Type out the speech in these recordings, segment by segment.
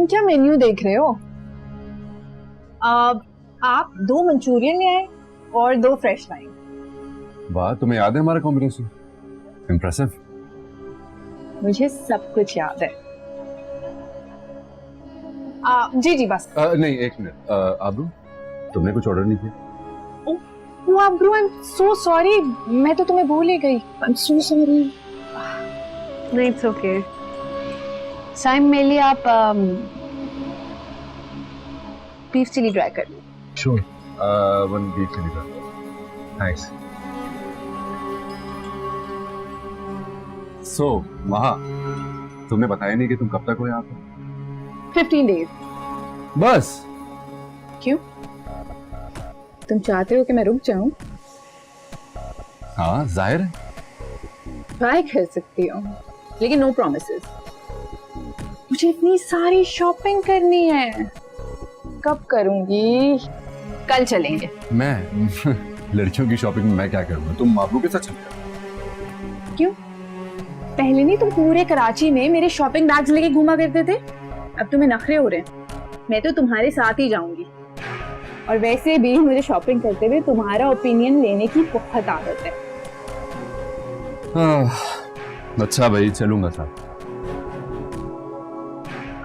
तुम क्या मेन्यू देख रहे हो? आप 2 मंचूरियन ले आए और 2 फ्रेश लाए। वाह, तुम्हें याद है हमारा कॉम्बिनेशन? इम्प्रेसिव। मुझे सब कुछ याद है। जी जी बस। नहीं, एक मिनट। आबरू, तुमने कुछ ऑर्डर नहीं किया? आबरू, आई एम सो सॉरी, मैं तो तुम्हें भूल ही गई। I am so sorry. नहीं, इट्स ओके। साइम, मेरे लिए आप बीफ चिली ड्राई कर लो। Sure. 1 beef chili dry. Thanks. So Maha, तुमने बताया नहीं कि तुम कब तक हो यहाँ पे? 15 डेज। बस? क्यों? तुम चाहते हो कि मैं रुक जाऊं? हाँ, जाहिर है। ट्राई कर सकती हूँ, लेकिन नो प्रॉमिसेस। मुझे इतनी सारी शॉपिंग करनी है। कब करूंगी? कल चलेंगे। मैं लड़कियों की शॉपिंग में मैं क्या करूंगा? तुम आबरू के साथ चल जाओ। क्यों? पहले नहीं तुम पूरे कराची में मेरे शॉपिंग बैग्स लेके घूमा करते थे? अब तुम्हें नखरे हो रहे हैं। मैं तो तुम्हारे साथ ही जाऊंगी। और वैसे भी मुझे शॉपिंग करते हुए तुम्हारा ओपिनियन लेने की बहुत आदत है। अच्छा भाई, चलूंगा साथ।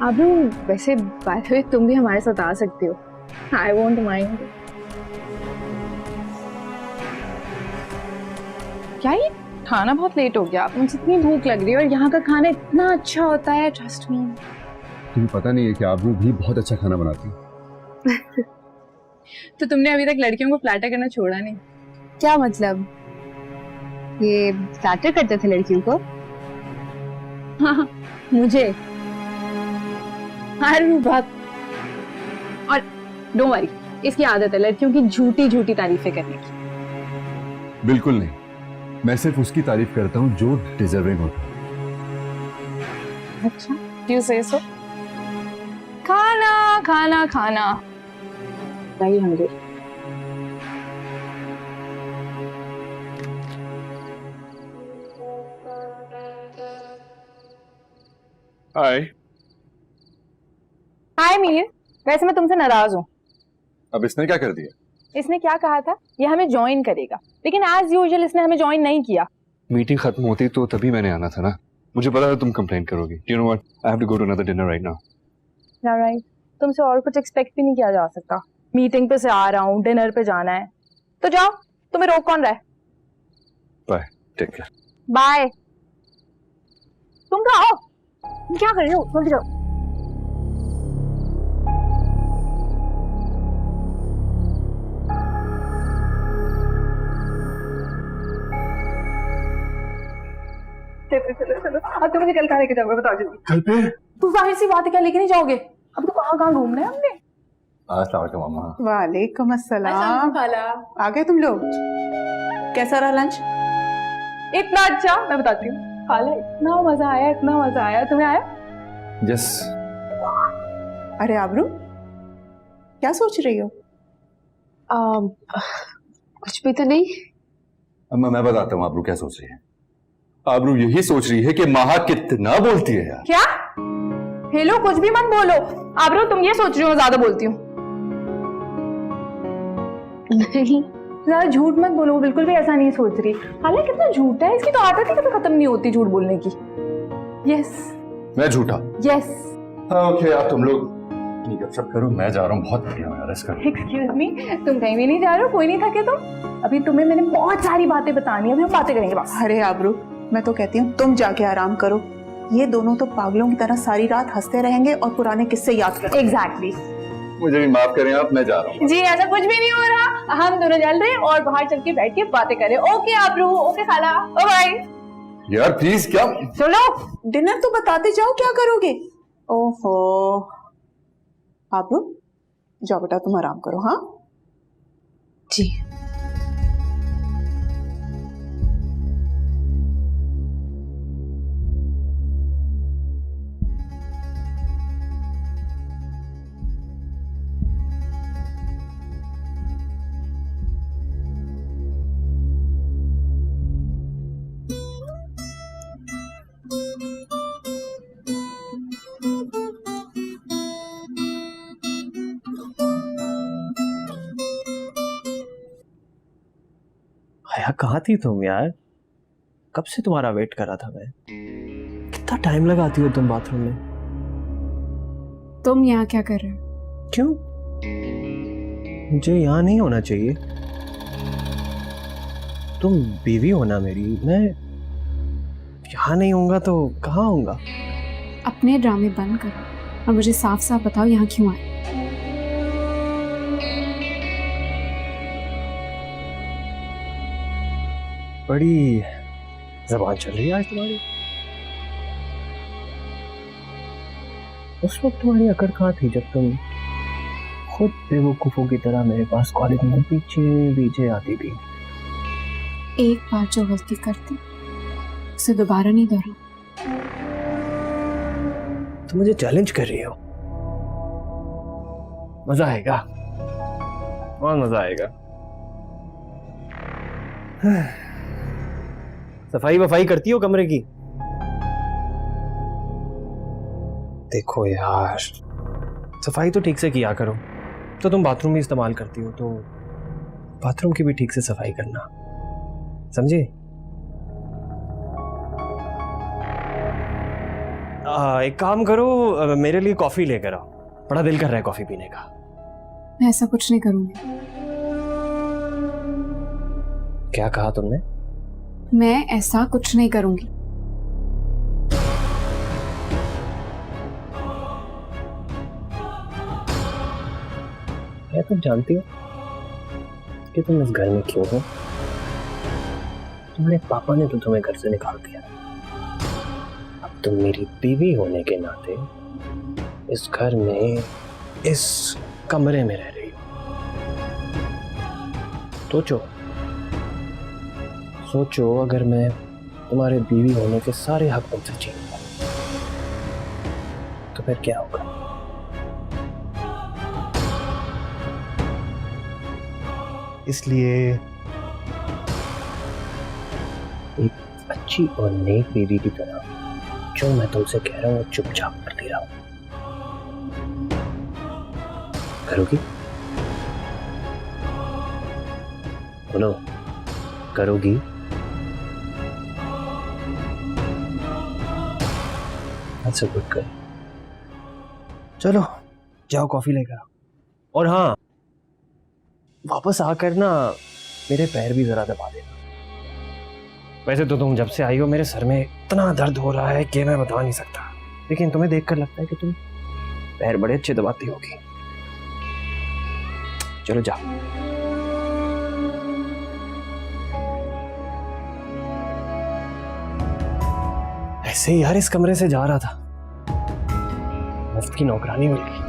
अब वैसे बाय द वे तुम भी हमारे साथ आ सकते हो। I won't mind. क्या ये खाना बहुत लेट हो गया? मुझे इतनी भूख लग रही है और यहाँ का खाना इतना अच्छा होता है, ट्रस्ट मी। तुम्हें पता नहीं है कि आबरू भी बहुत अच्छा खाना बनाती है। तो तुमने अभी तक लड़कियों को फ्लैटर करना छोड़ा नहीं? क्या मतलब? ये फ्लैटर करते थे लड़कियों को? हाँ, मुझे हर वक्त। और डोंट वरी, इसकी आदत है लड़कियों की झूठी झूठी तारीफें करने की। बिल्कुल नहीं, मैं सिर्फ उसकी तारीफ करता हूँ जो डिजर्विंग होता है। अच्छा, यू से सो। खाना खाना खाना। नहीं हंग्री। हाय। हाय मीर, वैसे मैं तुमसे नाराज हूँ। अब इसने क्या कर दिया? इसने क्या कहा था? ये हमें ज्वाइन करेगा, लेकिन एज यूजुअल इसने हमें ज्वाइन नहीं किया। मीटिंग खत्म होती तो तभी मैंने आना था ना। मुझे पता था तुम कंप्लेन करोगी। You know what, I have to go to another dinner right now. Alright, तुमसे और कुछ एक्सपेक्ट भी नहीं किया जा सकता। मीटिंग पे से आ रहा हूँ, डिनर पे जाना है, तो जाओ। तुम्हें रोक कौन रहा है? Bye, take care. बाय। तुम तो आओ। तुम क्या कर रहे हो? जल्दी जाओ। चलो, अब तुम मुझे कल कहाँ लेके जाओगे? बताओ जल्दी। कल पे? तू जाहिर सी बात है, क्या लेके नहीं जाओगे? अब तो कहाँ कहाँ घूमना है हमने। अस्सलाम वालेकुम मामा। वालेकुम अस्सलाम। आ गए तुम लोग? कैसा रहा लंच? इतना अच्छा, मैं बताती हूँ। खाला, इतना मजा आया, इतना मजा आया। तुम्हें आया? यस। अरे आबरू, क्या सोच रही हो? कुछ भी तो नहीं। अम्मा, मैं बताता हूँ आबरू क्या सोच रही है। आबरू यही सोच रही है कि माहा कितना बोलती है यार। क्या? हेलो, कुछ भी मत बोलो। आबरू, तुम ये सोच रही हो मैं ज्यादा बोलती हूँ? नहीं, ज्यादा झूठ मत बोलो, वो बिल्कुल भी ऐसा नहीं सोच रही। हालांकि कितना झूठा है, इसकी तो आदत ही कभी खत्म नहीं होती झूठ बोलने की। यस। मैं झूठा? यस। ओके, आप तुम लोग गपशप करो, मैं जा रहा हूँ। बहुत बढ़िया यार इसका। एक्सक्यूज मी, तुम कहीं भी नहीं जा रहे हो? कोई नहीं थके तुम? अभी तुम्हें मैंने बहुत सारी बातें बतानी है, अभी हम बातें करेंगे बस। अरे आबरू, मैं तो कहती हूँ तुम जाके आराम करो। ये दोनों तो पागलों की तरह सारी रात हंसते रहेंगे और पुराने किस्से याद करेंगे। एग्जैक्टली। मुझे भी माफ करें आप, मैं जा रहा हूँ। जी, ऐसा कुछ भी नहीं हो रहा। हम दोनों चल रहे हैं और बाहर चल के बैठ के बातें करें। ओके आबरू, ओके खाला, बाय। यार प्लीज, क्या? चलो। डिनर तो बताते जाओ, क्या करोगे? ओहो आबरू, जाओ बेटा, तुम आराम करो। हाँ जी। क्या कहाँ थी तुम यार? कब से तुम्हारा वेट कर रहा था मैं। कितना टाइम लगाती हो तुम बाथरूम में? तुम यहाँ क्या कर रहे हो? क्यों? मुझे यहाँ नहीं होना चाहिए। तुम बीवी हो ना मेरी, मैं यहाँ नहीं होऊंगा तो कहाँ होऊंगा? अपने ड्रामे बंद करो और मुझे साफ साफ बताओ यहाँ क्यों आए। बड़ी जबान चल रही है आज तुम्हारी। उस वक्त तुम्हारी अकड़ कहाँ थी जब तुम खुद बेवकूफों की तरह मेरे पास कॉलेज में पीछे पीछे आती थी? एक बार जो गलती करती उसे दोबारा नहीं दोहराऊं। तुम मुझे चैलेंज कर रही हो। मजा आएगा, बहुत मजा आएगा। सफाई वफाई करती हो कमरे की? देखो यार, सफाई तो ठीक से किया करो। तो तुम बाथरूम भी इस्तेमाल करती हो तो बाथरूम की भी ठीक से सफाई करना, समझे? एक काम करो, मेरे लिए कॉफी लेकर आओ। बड़ा दिल कर रहा है कॉफी पीने का। मैं ऐसा कुछ नहीं करूंगी। क्या कहा तुमने? मैं ऐसा कुछ नहीं करूंगी। क्या तुम जानती हो कि तुम इस घर में क्यों हो? तुम्हारे पापा ने तो तुम्हें घर से निकाल दिया। अब तुम मेरी बीवी होने के नाते इस घर में, इस कमरे में रह रही हो। सोचो सोचो, अगर मैं तुम्हारे बीवी होने के सारे हक तुमसे छीन लूं तो फिर क्या होगा? इसलिए एक अच्छी और नेक बीवी की तरह जो मैं तुमसे कह रहा हूँ चुपचाप करती रहो। करोगी? बोलो, करोगी? अच्छा, गुड कर। चलो जाओ कॉफी लेकर आओ। और हाँ, वापस आकर ना मेरे पैर भी जरा दबा देना। वैसे तो तुम जब से आई हो मेरे सर में इतना दर्द हो रहा है कि मैं बता नहीं सकता, लेकिन तुम्हें देखकर लगता है कि तुम पैर बड़े अच्छे दबाती होगी। चलो जाओ। ऐसे ही यार इस कमरे से जा रहा था, मुफ्त की नौकरानी मिल गई।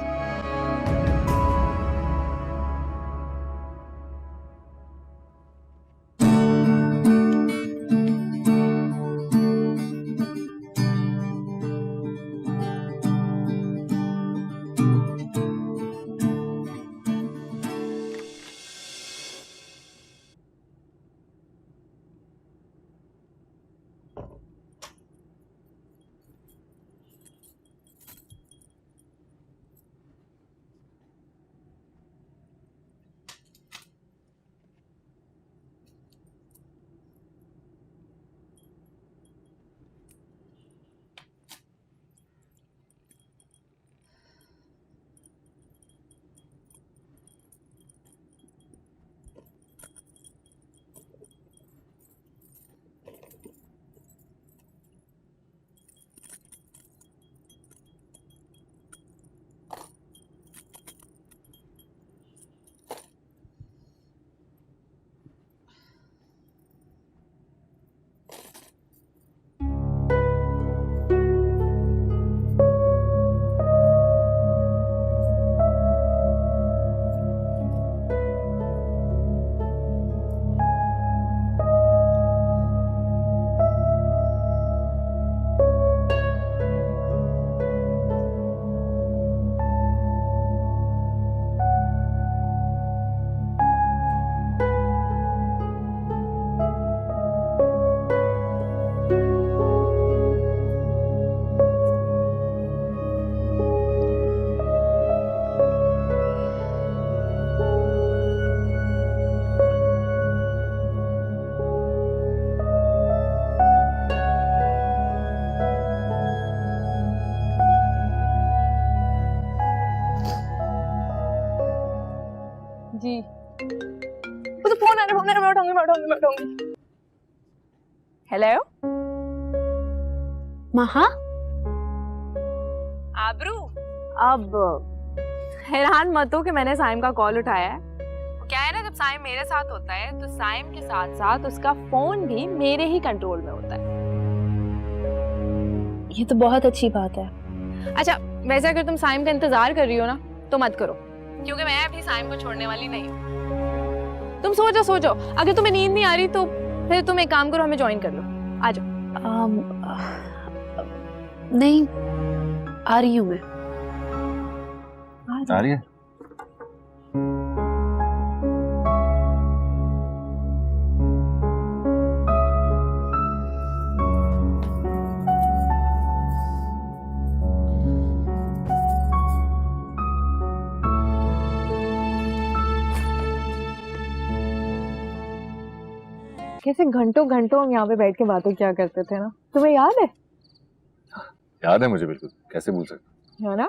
जी तो फोन आ रहा है, मैं उठाऊंगी। हेलो महा आबरू, अब हैरान मत हो कि मैंने साइम का कॉल उठाया है। क्या है ना, जब साइम मेरे साथ होता है तो साइम के साथ साथ उसका फोन भी मेरे ही कंट्रोल में होता है। ये तो बहुत अच्छी बात है। अच्छा, वैसे अगर तुम साइम का इंतजार कर रही हो ना तो मत करो, क्योंकि मैं अभी साइम को छोड़ने वाली नहीं हूँ। तुम सो जाओ। अगर तुम्हें नींद नहीं आ रही तो फिर तुम एक काम करो, हमें ज्वाइन कर लो। आ जाओ। नहीं, आ रही हूँ मैं। आ रही है? कैसे घंटों घंटों हम यहाँ पे बैठ के बातें क्या करते थे ना, तुम्हें याद है? याद है मुझे बिल्कुल, कैसे भूल सकते। है ना?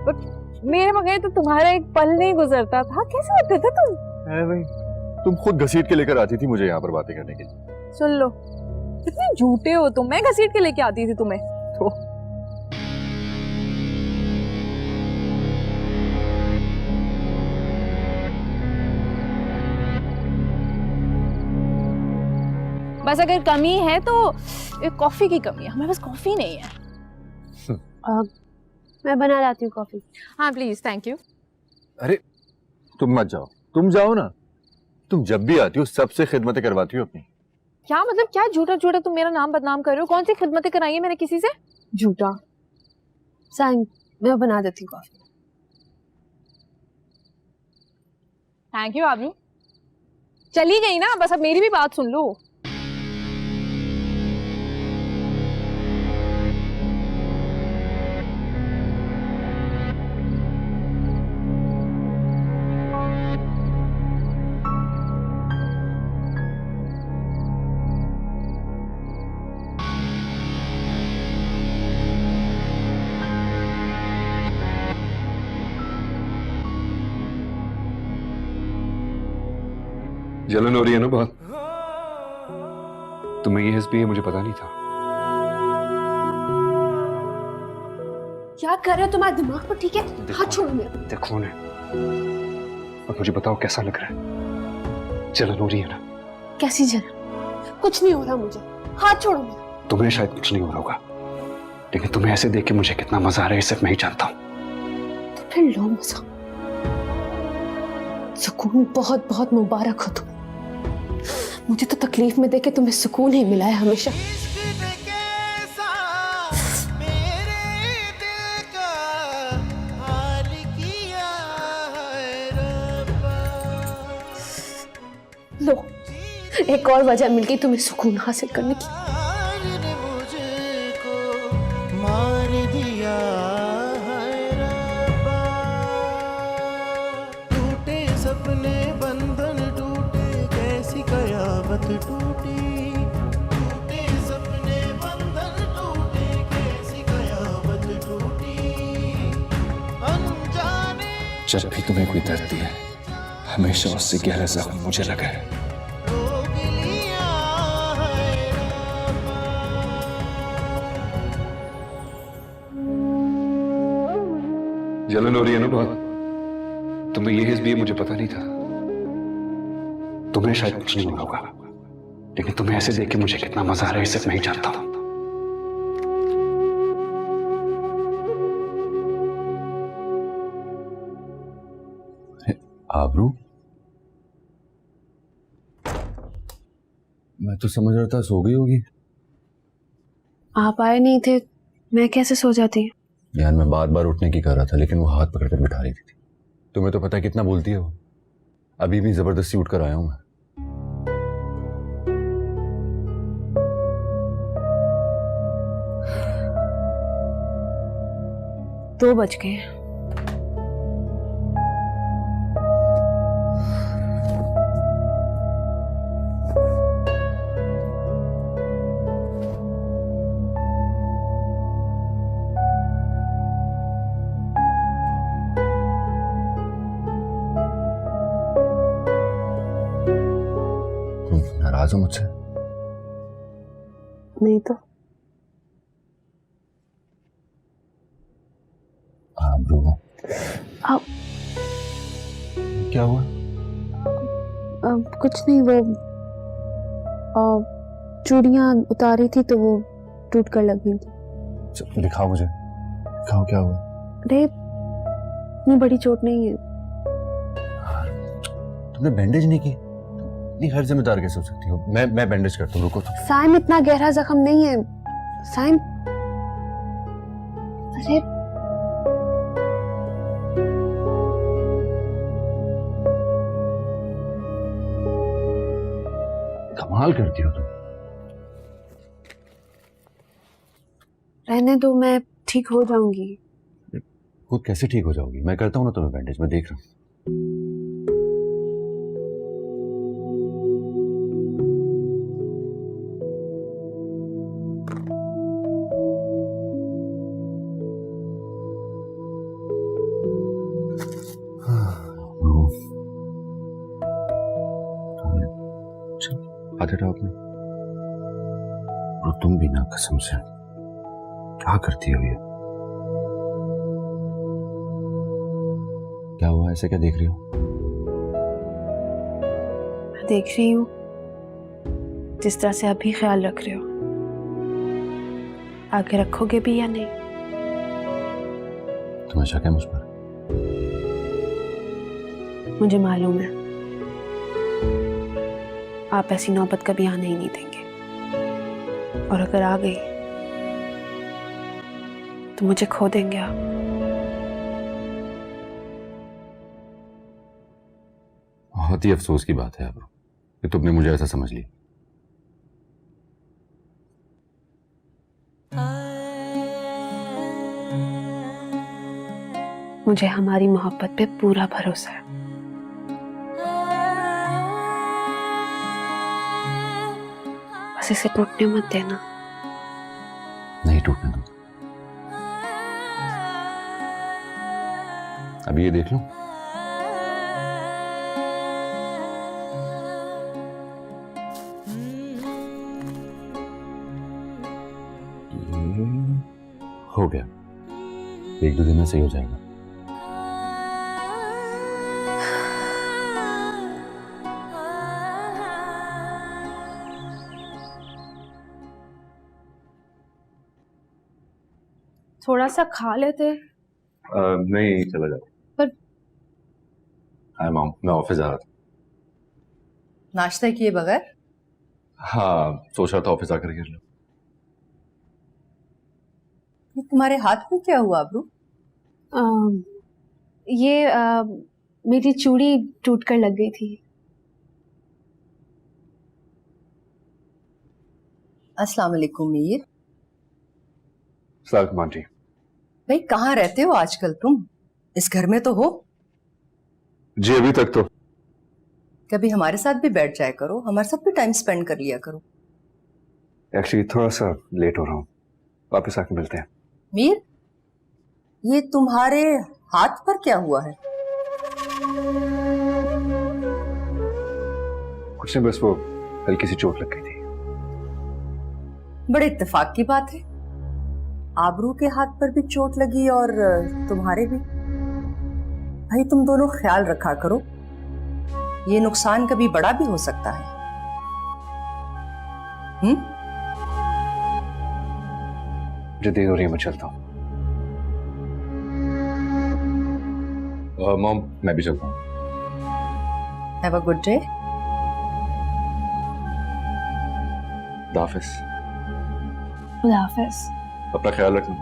पर मेरे बगैर तो तुम्हारा एक पल नहीं गुजरता था। कैसे होते थे तुम? भाई, तुम खुद घसीट के लेकर आती थी मुझे यहाँ पर बातें करने के लिए। सुन लो, कितने झूठे हो तुम। मैं घसीट के लेके आती थी तुम्हें तो बस अगर कमी है तो एक कॉफी की कमी है। हमारे पास कॉफी नहीं है। मैं बना लाती हूँ कॉफी। हाँ प्लीज, थैंक यू। अरे तुम मत जाओ, तुम जाओ ना। तुम जब भी आती हो सबसे खिदमतें करवाती हो अपनी। क्या मतलब, क्या झूठा झूठा तुम मेरा नाम बदनाम कर रहे हो? कौन सी खिदमतें कराई है मैंने किसी से? झूठा। साइन, मैं बना देती हूँ कॉफी। थैंक यू आबरू। चली गई ना, बस अब मेरी भी बात सुन लो। जलन हो रही है ना बहुत? तुम्हें ये हिस्स भी है, मुझे पता नहीं था। क्या कर रहे हो? तुम्हारे दिमाग पर ठीक है? हाथ छोड़ो मेरा। देखो ने, और मुझे बताओ कैसा लग रहा है? जलन हो रही है ना? कैसी जलन? कुछ नहीं हो रहा मुझे। हाथ छोड़ो मेरा। तुम्हें शायद कुछ नहीं हो रहा होगा, लेकिन तुम्हें ऐसे देख के मुझे कितना मजा आ रहा है सिर्फ मैं ही जानता हूँ। तो फिर लो मजा। सुकून बहुत बहुत मुबारक हो तुम्हें। मुझे तो तकलीफ में देके तुम्हें सुकून ही मिला है हमेशा। लो, एक और वजह मिल गई तुम्हें सुकून हासिल करने की। सपने बंधन टूटे, कैसी कयामत टूटी। टूटे सपने बंधन टूटे, कैसी कयामत टूटी। अनजाने जब भी तुम्हें कोई दर्द दिया, हमेशा उससे गहरा जख्म मुझे लगा है। रोग लिया है रब्बा। जलन हो रही है ना बहुत? तुम्हें ये हिस्स भी है, मुझे पता नहीं था। तुम्हें शायद कुछ नहीं हो रहा होगा, लेकिन तुम्हें ऐसे देख के मुझे कितना मजा आ रहा है सिर्फ मैं ही जानता हूँ। आबरू, मैं तो समझ रहा था सो गई होगी। आप आए नहीं थे, मैं कैसे सो जाती? यार मैं बार बार उठने की कर रहा था, लेकिन वो हाथ पकड़कर बिठा रही थी। तुम्हें तो पता है कितना बोलती है वो। अभी भी जबरदस्ती उठकर आया हूं मैं। 2 बज गए। नाराज हो मुझसे? नहीं तो आबरू, अब क्या हुआ? कुछ नहीं, वो चूड़ियां उतारी थी तो वो टूट कर लग गई थी। दिखाओ मुझे, दिखाओ क्या हुआ। अरे इतनी बड़ी चोट नहीं है। तुमने बैंडेज नहीं की? नहीं, हर जिम्मेदार कैसे हो सकती हो? मैं बैंडेज करता हूँ, रुको तुम। साइम इतना गहरा जख्म नहीं है साइम। अरे कमाल करती हो तुम। रहने दो, मैं ठीक हो जाऊंगी। खुद कैसे ठीक हो जाओगी? मैं करता हूँ ना तुम्हें बैंडेज, मैं देख रहा हूँ। हाथ हटाओ अपने। और तुम भी ना, कसम से क्या करती हो ये? क्या हुआ? ऐसे क्या देख रही हो? मैं देख रही हूँ जिस तरह से अभी ख्याल रख रहे हो, आगे रखोगे भी या नहीं? तुम्हें शक है मुझ पर? मुझे मालूम है आप ऐसी नौबत कभी आने ही नहीं देंगे, और अगर आ गई तो मुझे खो देंगे आप। बहुत ही अफसोस की बात है अब कि तुमने मुझे ऐसा समझ लिया। मुझे हमारी मोहब्बत पे पूरा भरोसा है। बस इसे टूटने मत देना। नहीं टूटने दूंगा। अभी ये देख लो। ये हो गया, 1-2 दिन में सही हो जाएगा। थोड़ा सा खा लेते। नहीं, चला जाओ। पर हाय मॉम, मैं ऑफिस जा रहा था। नाश्ता किए बगैर? हाँ, सोच रहा था ऑफिस आकर कर लो। ये तुम्हारे हाथ में क्या हुआ अब्रू? ये मेरी चूड़ी टूट कर लग गई थी। अस्सलाम वालेकुम मीर। सलाम आंटी। भाई कहाँ रहते हो आजकल तुम? इस घर में तो हो? जी अभी तक तो। कभी हमारे साथ भी बैठ जाया करो, हमारे साथ भी टाइम स्पेंड कर लिया करो। एक्चुअली थोड़ा सा लेट हो रहा हूँ, वापस आके मिलते हैं। मीर, ये तुम्हारे हाथ पर क्या हुआ है? कुछ नहीं, बस वो हल्की सी चोट लग गई थी। बड़े इत्तेफाक की बात है, आबरू के हाथ पर भी चोट लगी और तुम्हारे भी। भाई तुम दोनों ख्याल रखा करो, ये नुकसान कभी बड़ा भी हो सकता है। मुझे देर हो रही है, मैं चलता हूँ। मॉम, मैं भी चलता हूँ। Have a good day. हाफिज। खुदा हाफिज। अपना ख्याल रखना।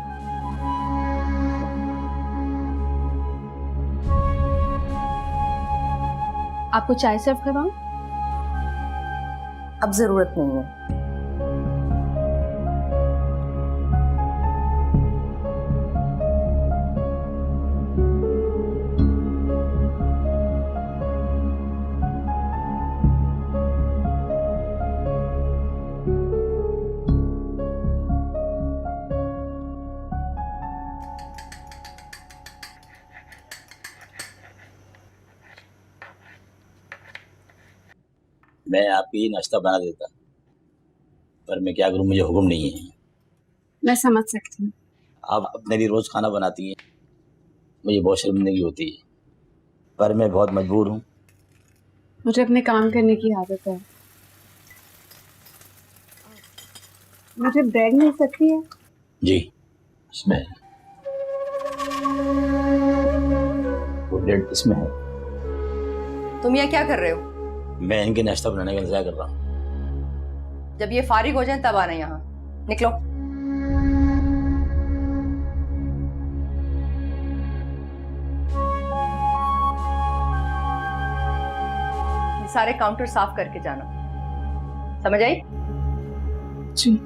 आपको चाय सर्व करवाऊं? अब जरूरत नहीं है। मैं आपके लिए नाश्ता बना देता, पर मैं क्या करूं, मुझे हुक्म नहीं है। मैं समझ सकती हूँ। आप अपने लिए रोज खाना बनाती हैं, मुझे बहुत शर्मिंदगी होती है, पर मैं बहुत मजबूर हूँ। मुझे अपने काम करने की आदत है। मुझे ब्रेड मिल सकती है? जी, इसमें है। वो ब्रेड इसमें है। तुम यहाँ क्या कर रहे हो? मैं इनके नाश्ता बनाने का इंतजार कर रहा हूँ। जब ये फारिग हो जाए तब आना यहाँ। निकलो। ये सारे काउंटर साफ करके जाना, समझ आई? जी।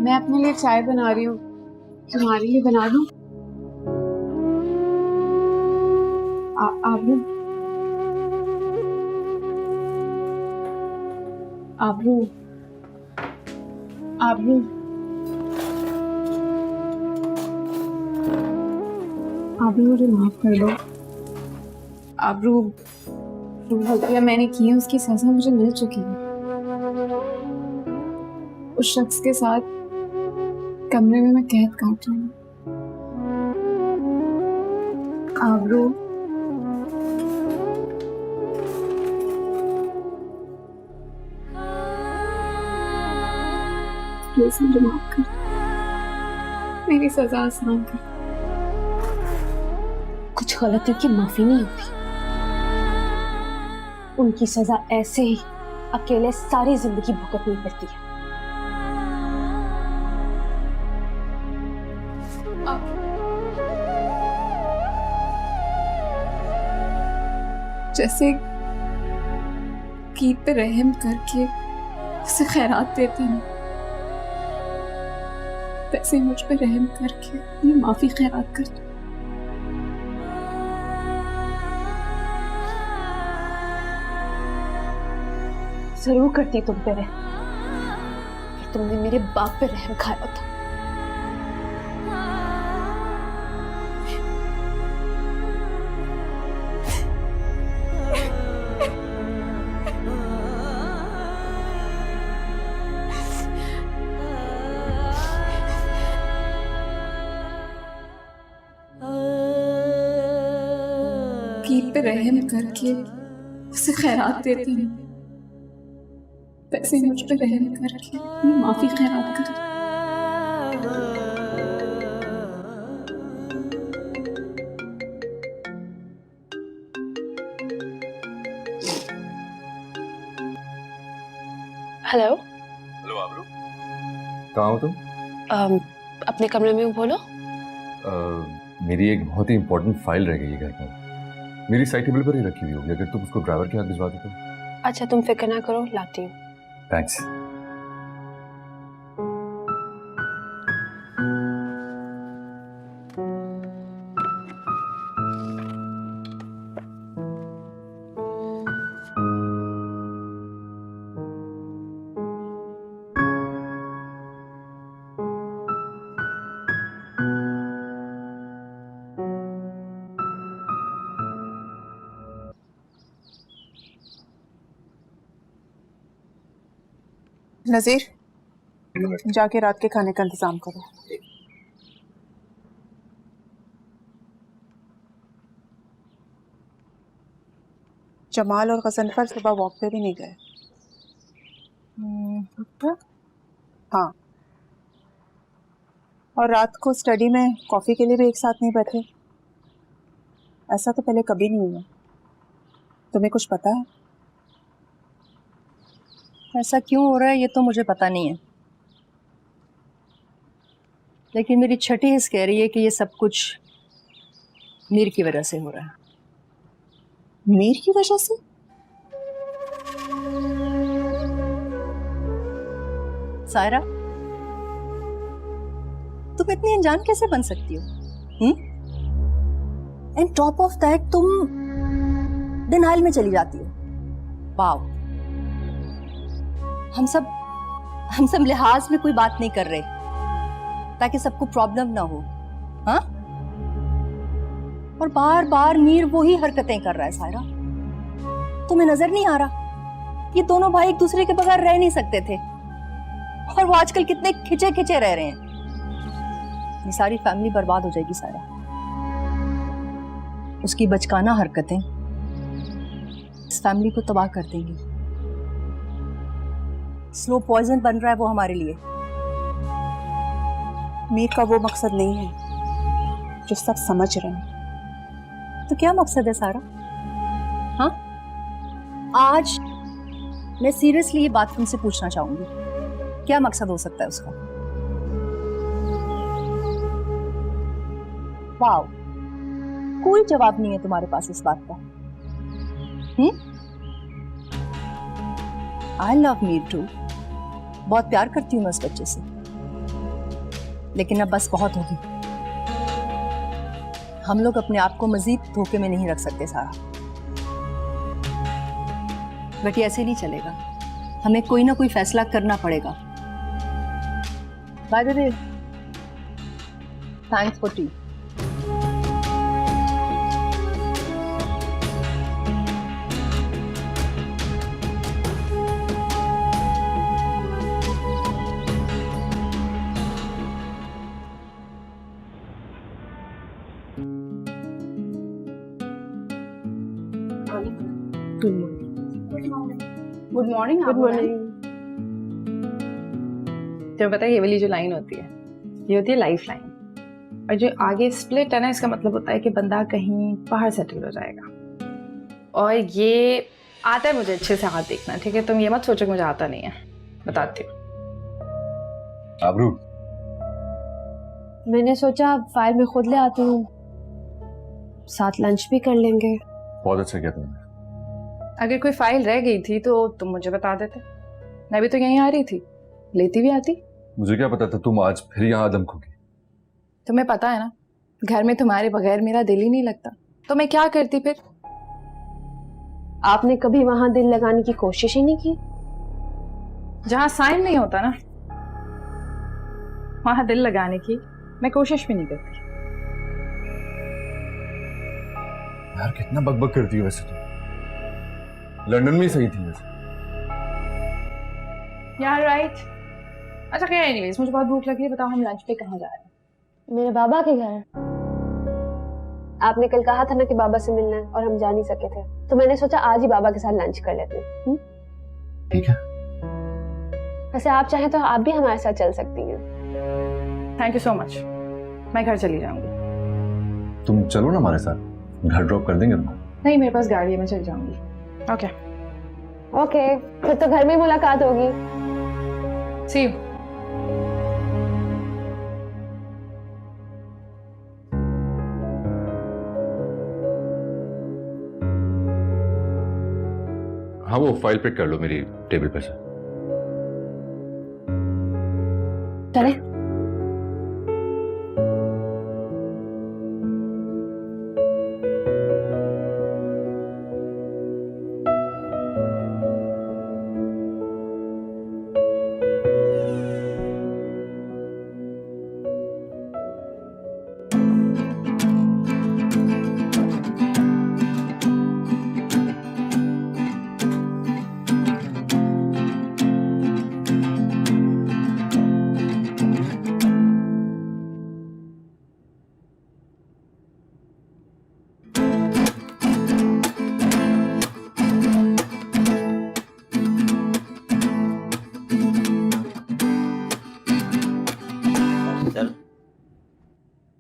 मैं अपने लिए चाय बना रही हूँ, तुम्हारे लिए बना दूँ? आबरू, आबरू, आबरू, आबरू मुझे माफ कर दो। आबरू, जो गलतियाँ मैंने की हैं उसकी सजा मुझे मिल चुकी है। उस शख्स के साथ कमरे में मैं कैद काट रही हूँ। आबरू, प्लीज मुझे माफ कर, मेरी सजा आसान कर। कुछ गलतियों की माफी नहीं होती, उनकी सजा ऐसे ही अकेले सारी जिंदगी भुगतनी पड़ती है। जैसे कीद पे रहम करके उसे खैरात देते हैं, वैसे मुझ पे रहम करके ये माफी खैरात करते। जरूर करती तुम पे रहम, पर तुमने मेरे बाप पे रहम खाया था। कीद पे रहम करके उसे खैरात देते हैं, वैसे मुझ पे रहम करके ये माफी खैरात करते। हेलो। हेलो आबरू, कहाँ हो तुम? अपने कमरे में हूँ, बोलो। मेरी एक बहुत ही इंपॉर्टेंट फाइल रह गई है घर पर, मेरी साइड टेबल पर ही रखी हुई होगी, अगर तुम उसको ड्राइवर के हाथ भिजवा दो तो। अच्छा, तुम फिक्र ना करो, लाती हूँ। थैंक्स। नजीर, जाके रात के खाने का इंतजाम करो। जमाल और गजनफर सुबह वॉक पे भी नहीं गए। हाँ, और रात को स्टडी में कॉफी के लिए भी एक साथ नहीं बैठे। ऐसा तो पहले कभी नहीं हुआ। तुम्हें कुछ पता है? ऐसा क्यों हो रहा है ये तो मुझे पता नहीं है, लेकिन मेरी छठी हिस्स कह रही है कि ये सब कुछ मीर की वजह से हो रहा है। मीर की वजह से? सायरा, तुम इतनी अनजान कैसे बन सकती हो? एंड टॉप ऑफ दैट तुम डिनाइल में चली जाती हो। वाओ, हम सब लिहाज में कोई बात नहीं कर रहे ताकि सबको प्रॉब्लम ना हो। हाँ, और बार बार मीर वही हरकतें कर रहा है सायरा। तुम्हें नजर नहीं आ रहा ये दोनों भाई एक दूसरे के बगैर रह नहीं सकते थे, और वो आजकल कितने खिंचे खिंचे रह रहे हैं। ये सारी फैमिली बर्बाद हो जाएगी सायरा। उसकी बचकाना हरकतें इस फैमिली को तबाह कर देंगी। स्लो पॉइजन बन रहा है वो हमारे लिए। मीर का वो मकसद नहीं है जो सब समझ रहे हैं। तो क्या मकसद है सारा? हाँ, आज मैं सीरियसली ये बात तुमसे पूछना चाहूंगी, क्या मकसद हो सकता है उसका? वाओ, कोई जवाब नहीं है तुम्हारे पास इस बात का। आई लव मीर टू, बहुत प्यार करती हूँ मैं उस बच्चे से, लेकिन अब बस बहुत होगी। हम लोग अपने आप को मजीद धोखे में नहीं रख सकते सारा। बट ये ऐसे नहीं चलेगा, हमें कोई ना कोई फैसला करना पड़ेगा। By the way, thanks for T. Good morning. Good morning. तो पता है ये वाली जो लाइन होती है ये होती है लाइफ लाइन, और जो आगे स्प्लिट है ना इसका मतलब होता है कि बंदा कहीं बाहर सेटल हो जाएगा। और ये आता है मुझे अच्छे से हाथ देखना, ठीक है? तुम ये मत सोचो कि मुझे आता नहीं है, बताती हूँ। आबरू, मैंने सोचा फाइल में खुद ले आती हूँ, साथ लंच भी कर लेंगे। बहुत अच्छा किया तुमने। अगर कोई फाइल रह गई थी तो तुम मुझे बता देते, मैं भी तो यहीं आ रही थी, लेती भी आती। मुझे क्या पता था तुम आज फिर यहाँ आदम खोगी। तुम्हें पता है ना, घर में तुम्हारे बगैर मेरा दिल ही नहीं लगता, तो मैं क्या करती फिर? आपने कभी वहां दिल लगाने की कोशिश ही नहीं की? जहां साइन नहीं होता ना वहां दिल लगाने की मैं कोशिश भी नहीं करती। यार कितना बकबक करती है वैसे तुम। लंदन में ही सही थी वैसे। यार राइट। अच्छा क्या, एनीवेज मुझे बहुत भूख लगी है, बताओ हम लंच पे कहाँ जा रहे हैं? मेरे बाबा के घर। आपने कल कहा था ना कि बाबा से मिलना है और हम जा नहीं सके थे, तो मैंने सोचा आज ही बाबा के साथ लंच कर लेते हैं। ठीक है। वैसे आप चाहें तो आप भी हमारे साथ चल सकती हैं। थैंक यू सो मच, मैं घर चली जाऊंगी। तुम चलो ना हमारे साथ, घर ड्रॉप कर देंगे तुमको। नहीं, मेरे पास गाड़ी है, मैं चली जाऊंगी। ओके ओके, फिर तो घर में ही मुलाकात होगी। सी यू। हाँ वो फाइल पिक कर लो मेरी टेबल पे से। चले।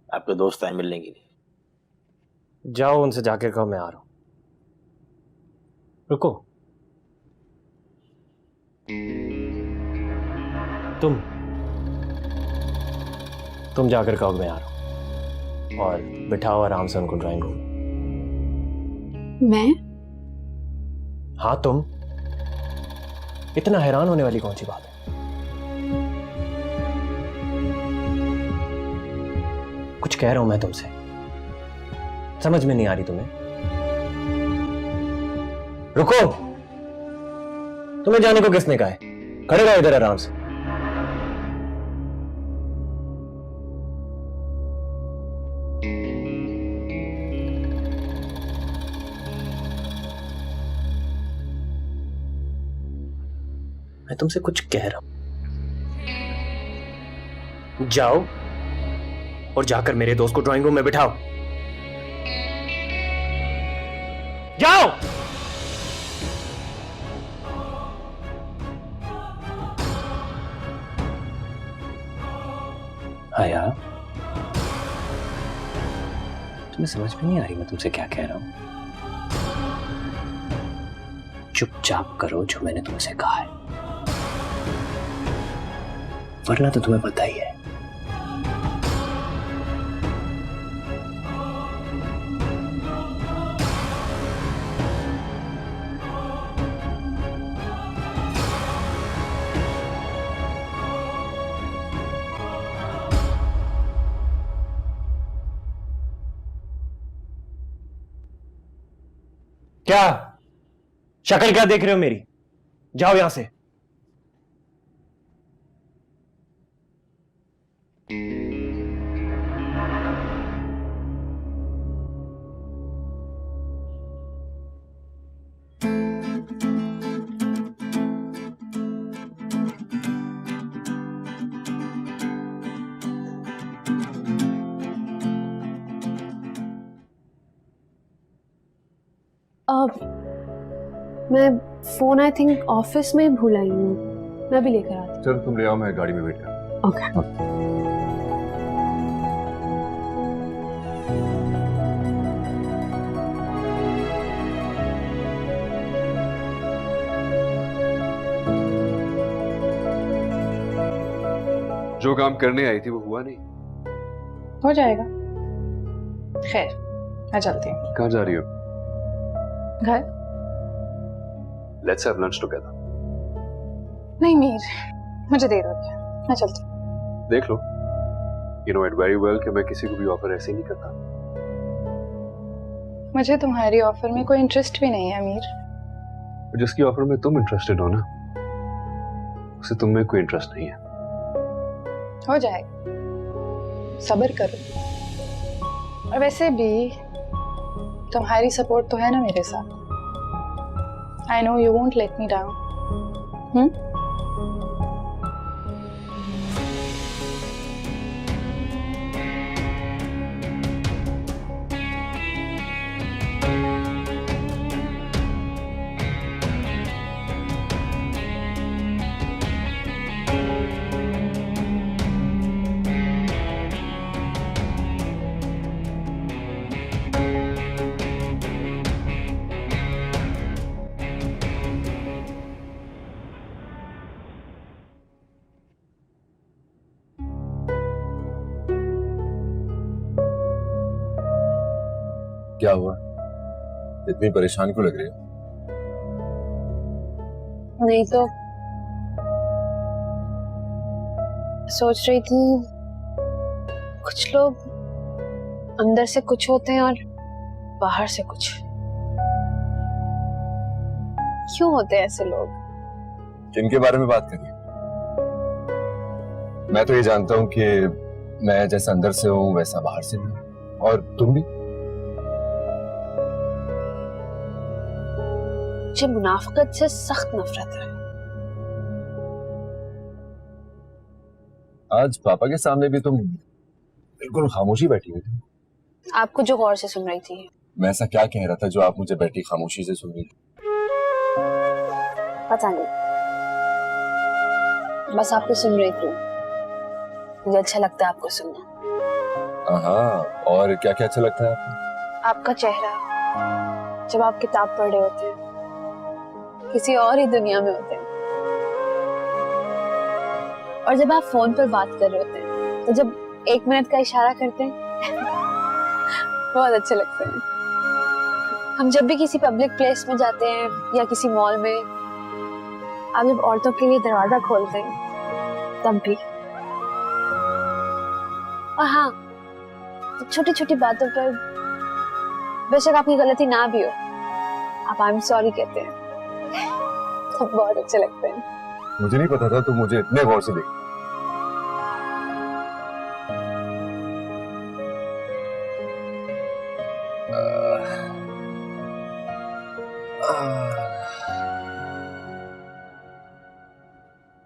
आपके दोस्त आए मिलने के लिए। जाओ उनसे जाके कहो मैं आ रहा हूं। रुको, तुम जाकर कहो मैं आ रहा हूं, और बिठाओ आराम से उनको ड्राइंग रूम। मैं? हाँ तुम। इतना हैरान होने वाली कौन सी बात है? कुछ कह रहा हूं मैं तुमसे, समझ में नहीं आ रही तुम्हें? रुको, तुम्हें जाने को किसने कहा है? खड़े रहो इधर आराम से। मैं तुमसे कुछ कह रहा हूं, जाओ और जाकर मेरे दोस्त को ड्राइंग रूम में बिठाओ। जाओ। आया, तुम्हें समझ में नहीं आ रही मैं तुमसे क्या कह रहा हूं? चुपचाप करो जो मैंने तुमसे कहा है, वरना तो तुम्हें पता ही है। क्या शक्ल क्या देख रहे हो मेरी? जाओ यहां से। मैं फोन आई थिंक ऑफिस में भूल आई हूँ, मैं भी लेकर आती चल तुम ले आओ, मैं गाड़ी में वेट कर। हूँ। ओके। जो काम करने आई थी वो हुआ नहीं। हो जाएगा। खैर, मैं चलती हूँ। कहाँ जा रही हो? घर। Let's have lunch together. नहीं मीर, मुझे देर हो गया, मैं चलती हूँ। देख लो, you know it very well कि मैं किसी को भी ऑफर ऐसे नहीं करता। मुझे तुम्हारी ऑफर में कोई इंटरेस्ट भी नहीं है मीर। जिसकी ऑफर में तुम इंटरेस्टेड हो ना, उसे तुम में कोई इंटरेस्ट नहीं है। हो जाएगा, सब्र करो। और वैसे भी तुम्हारी सपोर्ट तो है ना मेरे साथ। I know you won't let me down. क्या हुआ? इतनी परेशान क्यों लग रही हो? नहीं तो सोच रही थी, कुछ लोग अंदर से कुछ होते हैं और बाहर से कुछ। क्यों होते हैं ऐसे लोग? किनके बारे में बात करिए? मैं तो ये जानता हूं कि मैं जैसा अंदर से हूं वैसा बाहर से भी हूं, और तुम भी। मुझे मुनाफिकत से सख्त नफरत है। आज पापा के सामने भी तुम बिल्कुल खामोशी बैठी हुई थी। आपको जो गौर से सुन रही थी। मैं ऐसा क्या कह रहा था जो आप मुझे बैठी खामोशी से सुन रही थी? पता नहीं, बस आपको सुन रही थी। मुझे अच्छा लगता है आपको सुनना। हाँ, और क्या क्या अच्छा लगता है आपको? आपका चेहरा, जब आप किताब पढ़ रहे होते हैं, किसी और ही दुनिया में होते हैं। और जब आप फोन पर बात कर रहे होते हैं, तो जब 1 मिनट का इशारा करते हैं बहुत अच्छे लगते हैं। हम जब भी किसी पब्लिक प्लेस में जाते हैं या किसी मॉल में, आप जब औरतों के लिए दरवाजा खोलते हैं तब भी। और हाँ, छोटी छोटी बातों पर बेशक आपकी गलती ना भी हो, आप आई एम सॉरी कहते हैं तो बहुत अच्छे लगते हैं। मुझे नहीं पता था तुम मुझे इतने गौर से देख।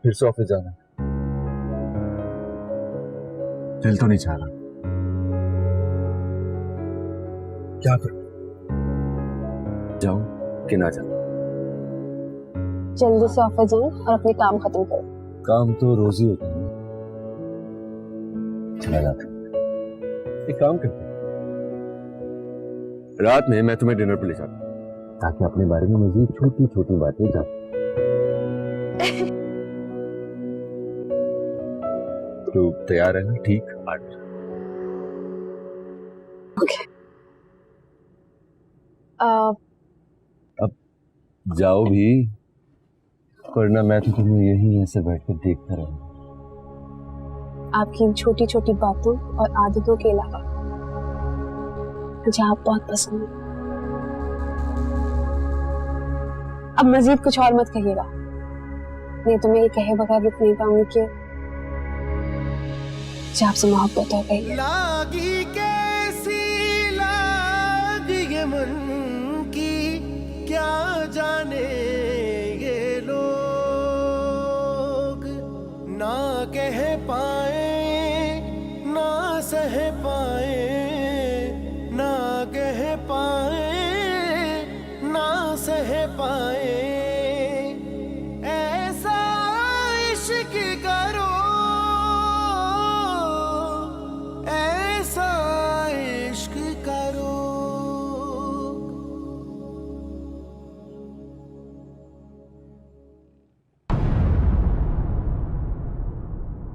फिर से ऑफिस जाना है। दिल तो नहीं चाह रहा। क्या करूं? जाऊं कि ना जाऊं? जल्दी से ऑफिस जाएं और अपने काम खत्म करें। काम तो रोज ही होता है ना। चला जाता हूं। एक काम करते हैं, रात में मैं तुम्हें डिनर पे ले जाता हूं ताकि अपने बारे में मजीद छोटी छोटी बातें जान। तो तैयार है ना? ठीक 8 ओके। अब जाओ भी, वरना मैं तो तुम्हें यही ऐसे बैठकर देखता रहूंगा। आपकी इन छोटी छोटी बातों और आदतों के अलावा मुझे आप बहुत पसंद है। अब मजीद कुछ और मत कहिएगा, नहीं तो मैं ये कहे बगैर रुक नहीं पाऊंगी कि मुझे आपसे मोहब्बत हो गई है। लागी कैसी लाग ये मन की क्या जाने ये लोग, ना कह पाए ना सह पाए, ना कह पाए ना सह पाए।